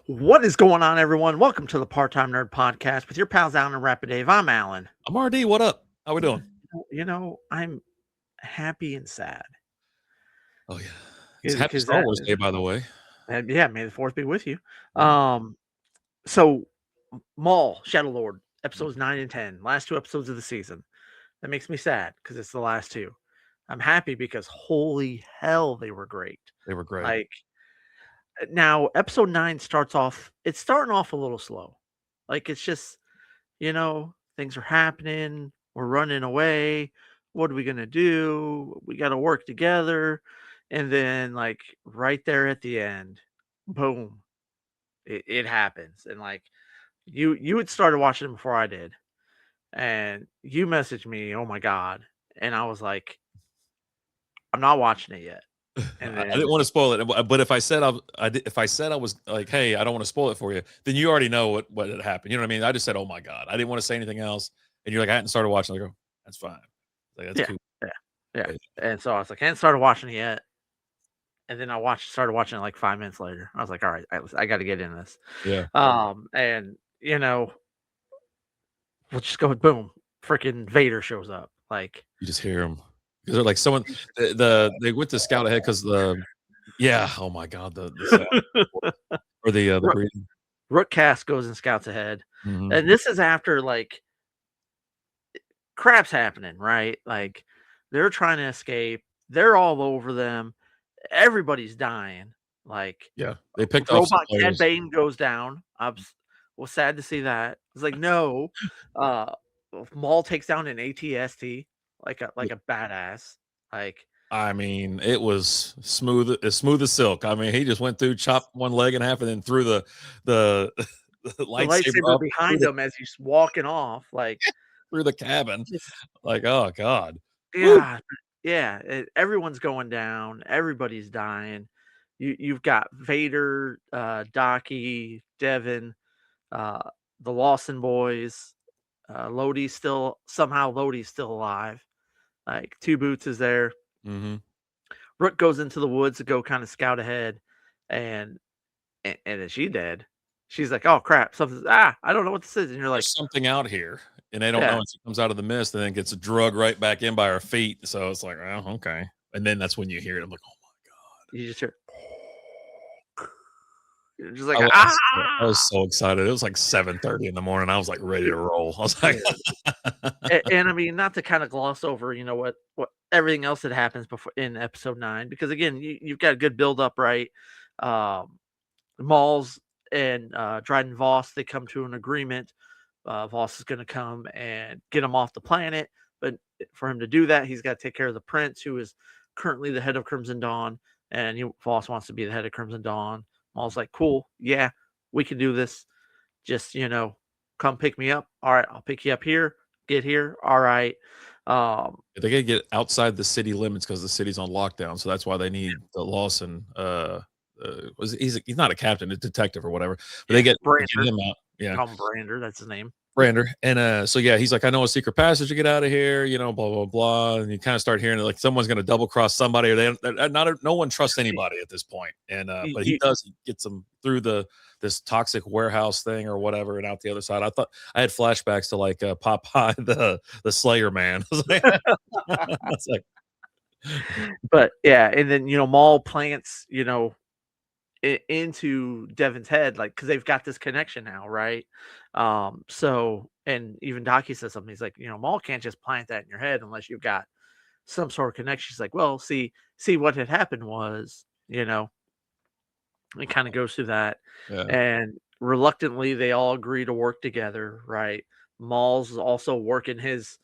What is going on, everyone? Welcome to the Part-Time Nerd Podcast with your pals Alan and Rapid Dave. I'm Alan. I'm RD. What up? How we doing? I'm happy and sad Oh yeah, it's Happy because Star Wars Day, by the way. yeah, may the force be with you. Mm. So Maul, Shadow Lord, episodes 9 and 10, last two episodes of the season. That makes me sad because it's the last two. I'm happy because holy hell, they were great. They were great. Like now, episode 9 it's starting off a little slow. Like it's just things are happening. We're running away. What are we going to do? We got to work together. And then, like, right there at the end, boom, it happens. And, like, you had started watching it before I did. And you messaged me, oh my God. And I was like, I'm not watching it yet. And I then, didn't want to spoil it, but if I said if I said I was like, hey, I don't want to spoil it for you, then you already know what had happened. You know what I mean? I just said, oh my God, I didn't want to say anything else, and you're like, I hadn't started watching. I go, that's fine. Like that's yeah, cool. yeah, yeah. And so I was like, I hadn't started watching it yet. And then started watching it like 5 minutes later. I was like, all right, I got to get in this. Yeah, And we'll just go boom, freaking Vader shows up. Like you just hear them because they're like someone. They went to scout ahead because oh my God the sound or the breathing. Rook Cast goes and scouts ahead, Mm-hmm. and this is after like crap's happening, right? Like they're trying to escape. They're all over them. Everybody's dying. Like Yeah, they picked off some robot Cad players. Bane goes down. Was sad to see that. It's like no, uh, Maul takes down an ATST like a badass. Like I mean, it was smooth as silk. I mean, he just went through, chopped one leg in half, and then threw the the the lightsaber lightsaber up through behind the him as he's walking off. Like through the cabin. just Like, oh God. Woo! yeah, yeah. Everyone's going down. Everybody's dying. You've got Vader, Docky, Devin, uh, the Lawson boys. Lodi's still alive. Like Two Boots is there. Mm-hmm. Rook goes into the woods to go kind of scout ahead, and and is she dead? She's like, oh crap, something's I don't know what this is, and you're like, There's something out here, and they don't know. yeah, And she comes out of the mist and then gets drug right back in by her feet. So it's like, oh, okay. And then that's when you hear it. I'm like, oh my God. you just hear, you're just like I was, I ah, was so excited. It was like 7:30 in the morning. I was like ready to roll. I was like, and I mean, not to kind of gloss over, what everything else that happens before in episode 9, because again, you've got a good build up, right? Um, Mauls and Dryden Voss, they come to an agreement. Voss is going to come and get him off the planet, but for him to do that, he's got to take care of the prince, who is currently the head of Crimson Dawn, and Voss wants to be the head of Crimson Dawn. Maul's like, cool, yeah, we can do this. Just come pick me up. All right, I'll pick you up here. Get here. All right. they gotta get outside the city limits because the city's on lockdown. So that's why they need the Lawson. He's not a captain, a detective or whatever. But yeah, they get Brander. him out. Yeah, Call him Brander. That's his name. Brander. And so yeah, he's like, I know a secret passage to get out of here. Blah blah blah. And you kind of start hearing like someone's gonna double cross somebody, or no one trusts anybody at this point. And but he does. He gets them through this toxic warehouse thing or whatever, and out the other side. I thought I had flashbacks to like Popeye the Slayer Man. It's like, But yeah, and then Maul plants into Devin's head, like because they've got this connection now, right? So and even Docky says something. He's like, Maul can't just plant that in your head unless you've got some sort of connection. She's like, well, see what had happened was, it kind of goes through that, yeah. and reluctantly they all agree to work together, right? Maul's also working he's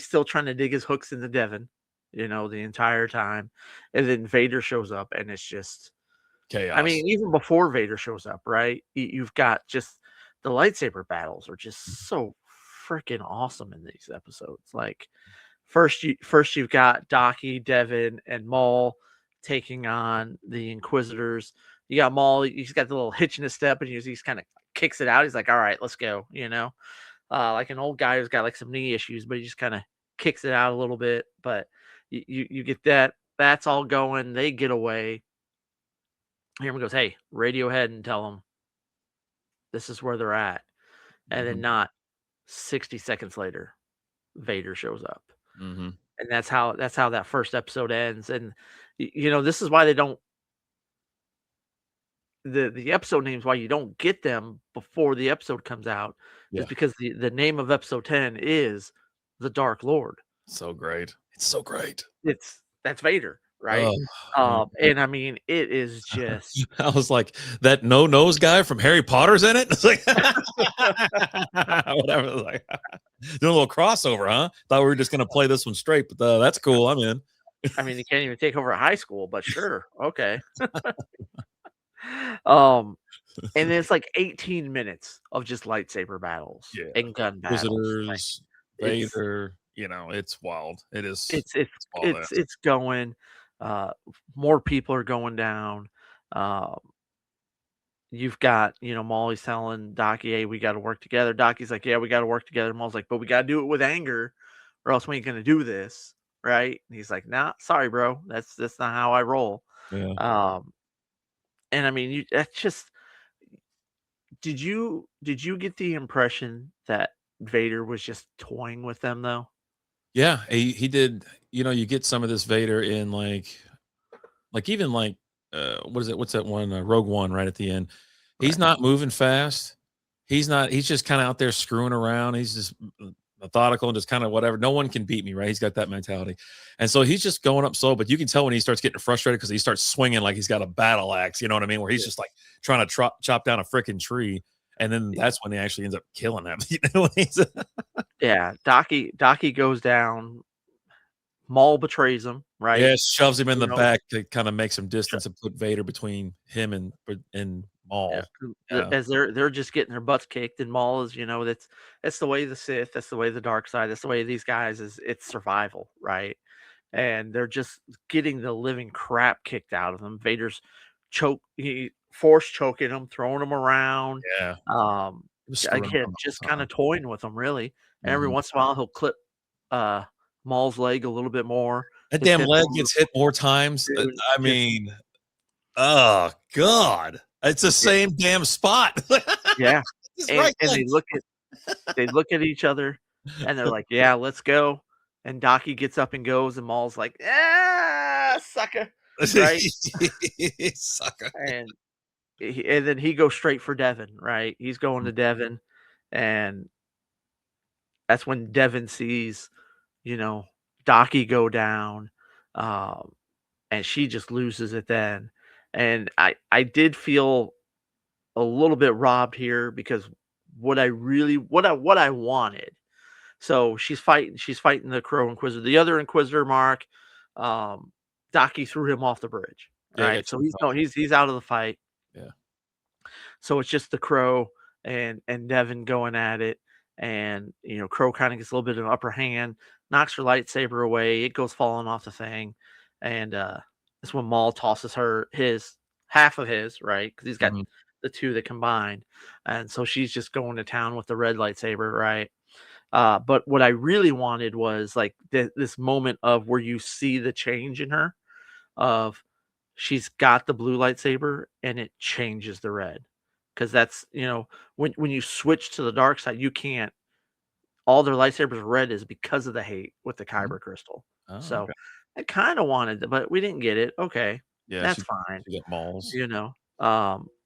still trying to dig his hooks into Devin, the entire time, and then Vader shows up, and it's just, I Chaos. mean, even before Vader shows up, right? You've got just the lightsaber battles are just so freaking awesome in these episodes. Like first you've got Docky, Devin, and Maul taking on the Inquisitors. You got Maul, he's got the little hitch in his step, and he's kind of kicks it out. He's like, all right, let's go, like an old guy who's got like some knee issues, but he just kind of kicks it out a little bit. But you get that's all going. They get away. Here goes, hey, radio ahead and tell them this is where they're at. And then Mhm. not 60 seconds later, Vader shows up. Mhm. And that's how that first episode ends. And this is why they don't the episode names why you don't get them before the episode comes out is Yeah. because the name of episode 10 is The Dark Lord. So great. It's so great. That's Vader, right? Oh, my god. And I mean, it is just I was like, "That no-nose guy from Harry Potter's in it?" It's like whatever, like, doing a little crossover, huh? Thought we were just gonna play this one straight, but, that's cool, I'm in. I mean, you can't even take over a high school, but sure, okay. Um, and then it's like 18 minutes of just lightsaber battles Yeah. and gun battles. Like Visitors, it's Vader, it's wild. It is it's it's it's wild it's ass. it's going. Uh, More people are going down. Um, you've got Maul's telling Docky, "Hey, we got to work together." Docky's like, "Yeah, we got to work together." Maul's like, "But we got to do it with anger, or else we ain't gonna do this, right?" And he's like, "Nah, sorry, bro. That's not how I roll." Yeah. Um, and I mean, that's just. Did you get the impression that Vader was just toying with them though? Yeah, he did you get some of this Vader in, even, what is it? What's that one? Rogue One right at the end. He's Right. not moving fast. He's just kinda out there screwing around. He's just methodical and just kinda whatever. No one can beat me, right? He's got that mentality. And so he's just going up slow, but you can tell when he starts getting frustrated because he starts swinging like he's got a battle axe, you know what I mean? Where he's Yeah. just, like, trying to chop down a freaking tree, and then Yeah. that's when he actually ends up killing him, when he's Yeah. Docky goes down. Maul betrays him, right? Yeah, shoves him in You the know, back to kinda make some sh- distance and put Vader between him and yeah. Maul. 'Cause Yeah. as they're just getting their butts kicked, and Maul is, that's the way of the Sith, that's the way of the dark side, that's the way of these guys is it's survival, right? And they're just getting the living crap kicked out of them. Vader's force choking them, throwing them around. Yeah. Um, He was screwing Again, around the just whole kind time. of toying with them, really. And every Mhm. once in a while, he'll clip uh, Maul's leg a little bit more. That His damn hip a leg little bit gets more. hit more times, Dude, I mean, oh god. It's the yeah, same damn spot. yeah. His And right and leg. they look at each other, and they're like, "Yeah, let's go." And Docky gets up and goes, and Maul's like, "Ah, sucker," right? Sucker. And then he goes straight for Devin, right? He's going Mm, to Devin, and that's when Devin sees, you know, Docky go down, um, and she just loses it then. And I did feel a little bit robbed here because what I wanted. So she's fighting the Crow Inquisitor. The other Inquisitor, Mark, um, Docky threw him off the bridge. All yeah, he got right, so choked he's no, off. he's out of the fight. Yeah. So it's just the Crow and Devin going at it, and Crow kind of gets a little bit of an upper hand, knocks her lightsaber away. It goes falling off the thing, and that's when Maul tosses her his half of his right because he's got Mhm. the two that combined, and so she's just going to town with the red lightsaber, right? But what I really wanted was like this moment of where you see the change in her of she's got the blue lightsaber and it changes the red. Because that's, when you switch to the dark side, you can't all their lightsabers are red is because of the hate with the Mhm. kyber crystal. Oh, So okay. I kind of wanted but we didn't get it. Okay. Yeah, That's fine. she got malls.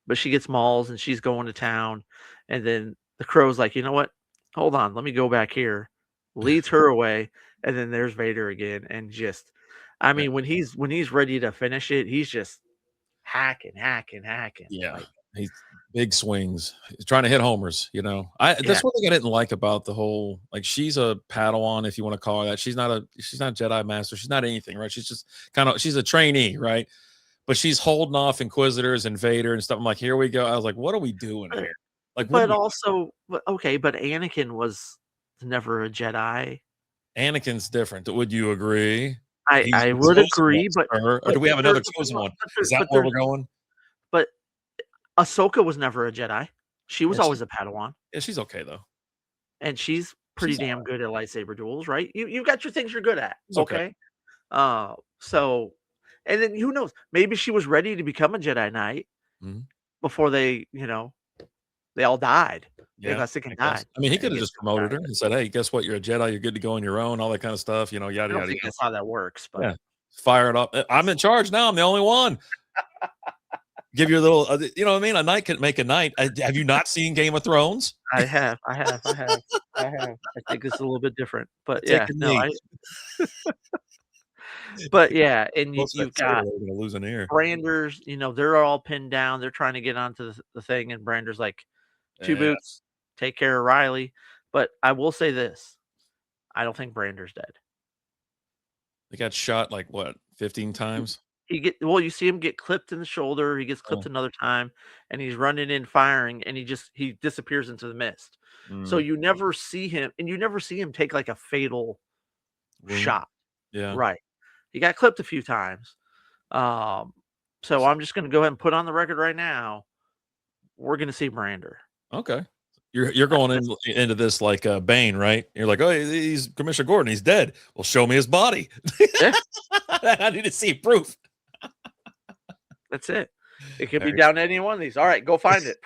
But she gets malls and she's going to town, and then the crow's like, you know what? Hold on, let me go back here. Leads her away, and then there's Vader again, and just I Yeah. mean, when he's ready to finish it, he's just hacking, hacking, hacking. Yeah, Like, he's big swings. He's trying to hit homers. I yeah, that's one thing I didn't like about the whole she's a Padawan, if you wanna call her that. She's not a Jedi master. She's not anything, right? She's a trainee, right? But she's holding off Inquisitors and Vader and stuff. I'm like, "Here we go." I was like, "What are we doing but here?" Like, what are but we also, okay, but Anakin was never a Jedi. Anakin's different. Would you agree? I He's I the would chosen one, agree, but sir. Or but do we but have another there's chosen one? but Is there that but where there's we're going? but Ahsoka was never a Jedi. She Yeah, was always a Padawan. she's okay though. And she's pretty She's damn good at lightsaber duels, right? You've got your things you're good at, she's okay. okay? So and then who knows? Maybe she was ready to become a Jedi Knight Mhm. before they, They all died. They Yeah, got sick I and guess. died. I mean, he I coulda guess just they promoted died. her and said, "Hey, guess what? You're a Jedi. You're good to go on your own," all that kinda stuff, I yada, don't yada, think yada. that's how that works, Yeah. but Fire it up. I'm in charge now. I'm the only one. Give you a little, you know what I mean? A night can make a night. Have you not seen Game of Thrones? I have. I think it's a little bit different, but Take yeah, a no, knee. but yeah, and Close that you've saber, got we're gonna lose an ear. Branders, they're all pinned down, they're trying to get onto the thing, and Brander's like, "2 Yeah. boots, take care of Riley," but I will say this, I don't think Brander's dead. They got shot, like, what, 15 times? You see him get clipped in the shoulder, he gets clipped Oh, another time, and he's running in firing, and he disappears into the mist. So mm, you never see him and you never see him take, like, a fatal wound. shot. Yeah. Right. He got clipped a few times. Um, so I'm just gonna go ahead and put on the record right now, we're gonna see Brander. Okay. You're I going just into this like, Bane, right? You're like, "Oh, he's Commissioner Gordon, he's dead." "Well, show me his body." Yeah, I need to see proof. that's it. It could be There down to any one of these. Alright, go find it.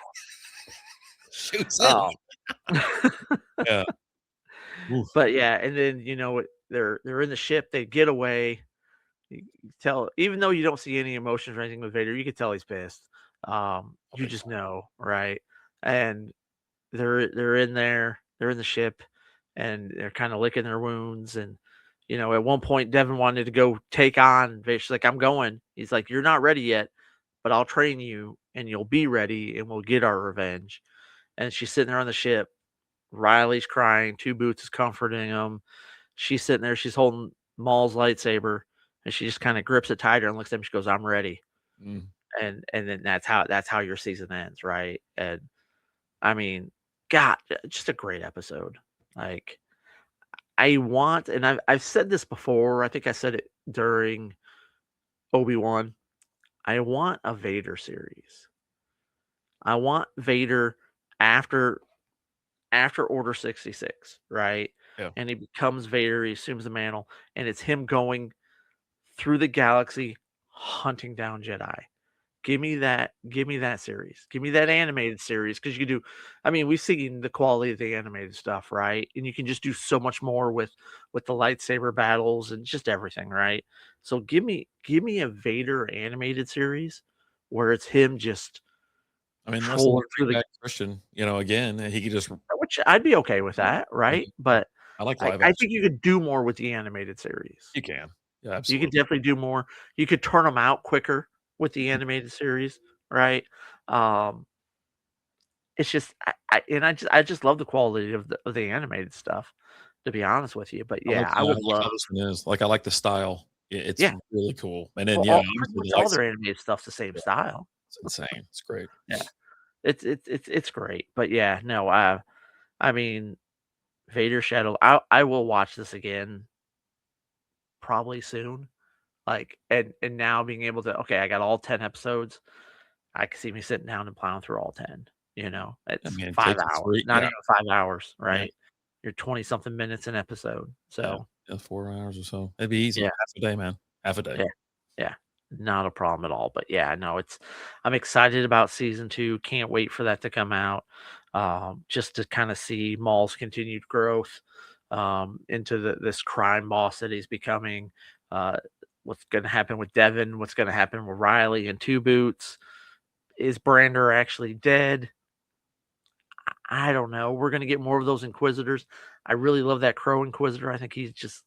shoots him. Um, Yeah. Oof. but yeah, and then, they're in the ship, they get away. You tell even though you don't see any emotions or anything with Vader, you could tell he's pissed. Oh, You big just time. know, right? And they're in there, they're in the ship, and they're kinda licking their wounds, and, at one point, Devin wanted to go take on Vader. She's like, "I'm going." He's like, "You're not ready yet, but I'll train you, and you'll be ready, and we'll get our revenge." And she's sitting there on the ship. Riley's crying, Two Boots is comforting him. She's sitting there, she's holding Maul's lightsaber, and she just kinda grips it tighter and looks at him, she goes, "I'm ready." Mm. And then that's how your season ends, right? And, I mean, God, just a great episode. Like, I want and I've said this before, I think I said it during Obi-Wan, I want a Vader series. I want Vader after Order 66, right? Yeah. And he becomes Vader, he assumes the mantle, and it's him going through the galaxy hunting down Jedi. Give me that series. Give me that animated series because you can do I mean, we've seen the quality of the animated stuff, right? And you can just do so much more with the lightsaber battles and just everything, right? So give me a Vader animated series where it's him just I mean, unless they trolling wanna through bring the back Christian, again, and he could just which I'd be okay with yeah, that, right? mhm. But I like I live I action. think you could do more with the animated series. You can. Yeah, You could absolutely. definitely do more. You could turn them out quicker with the Mhm. animated series, right? Um, it's just I just love the quality of the animated stuff, to be honest with you. But yeah, I I would like love how this one is. Like, I like the style. It's yeah. really cool. And then, Well, yeah, all pretty obviously much the all lights their animated stuff's the same yeah, style. it's insane. It's great. Yeah. It's great. But yeah, no, I mean, Vader Shadow, I will watch this again probably soon. Like, and now being able to okay, I got all 10 episodes. I can see me sitting down and plowing through all 10, I It's mean, it 5 takes us hours, 3 not yeah, even 5 hours, yeah, right? You're 20 something minutes an episode. yeah, So, yeah, 4 hours or so. It'd be easy. yeah, Half a day, man. Half a day. yeah, yeah. Not a problem at all. But yeah, no, I'm excited about season 2. Can't wait for that to come out. Just to kind of see Maul's continued growth into this crime boss that he's becoming. Uh, what's going to happen with Devin? What's going to happen with Riley and Two Boots? Is Brander actually dead? I don't know. We're gonna get more of those Inquisitors. I really love that Crow Inquisitor. I think he's just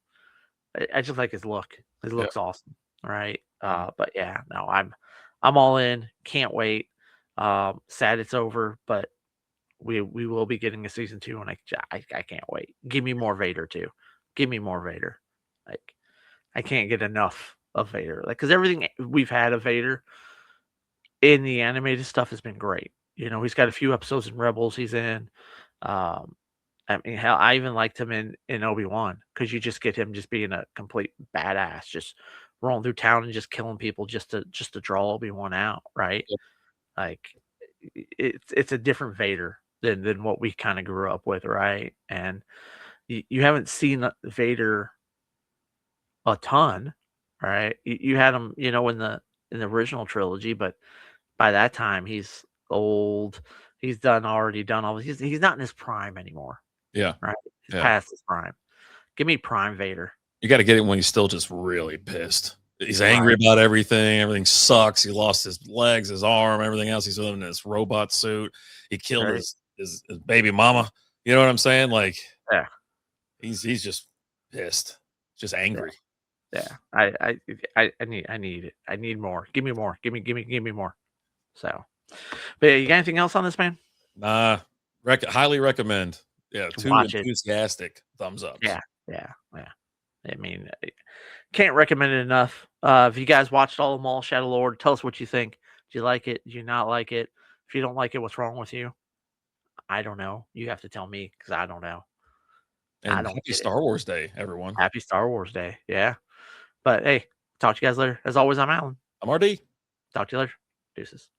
I just like his look. His Yeah. look's awesome. Right. Mm. But yeah, no, I'm all in. Can't wait. Sad it's over, but we will be getting a season 2 and I can't wait. Give me more Vader too. Give me more Vader. Like I can't get enough of Vader. Like because everything we've had of Vader in the animated stuff has been great. He's got a few episodes in Rebels he's in. Um, I mean, hell, I even liked him in Obi-Wan because you just get him just being a complete badass, just rolling through town and just killing people just to draw Obi-Wan out, right? Yep. Like it's a different Vader than what we kind of grew up with, right? And you haven't seen Vader a ton, right? You had him, in the original trilogy, but by that time he's old. He's already done all. He's not in his prime anymore, Yeah. right? He's Yeah. past his prime. Give me prime Vader. You got to get it when he's still just really pissed. He's angry Right. about everything. Everything sucks. He lost his legs, his arm, everything else. He's living in this robot suit. He killed Right. his baby mama. You know what I'm saying? Like Yeah. he's just pissed, just Yeah. angry. Yeah. I need it. I need more. Give me more. Give me more. So, but yeah, you got anything else on this, man? Nah, highly recommend. Yeah, two Watch it. enthusiastic thumbs ups. Yeah. Yeah. Yeah. I mean, can't recommend it enough. If you guys watched all of Maul Shadow Lord, tell us what you think. Do you like it? Do you not like it? If you don't like it, what's wrong with you? I don't know. You have to tell me because I don't know. I And don't happy get it. Star Wars Day, everyone. Happy Star Wars Day. Yeah. But hey, talk to you guys later. As always, I'm Alan. I'm RD. Talk to you later. Deuces.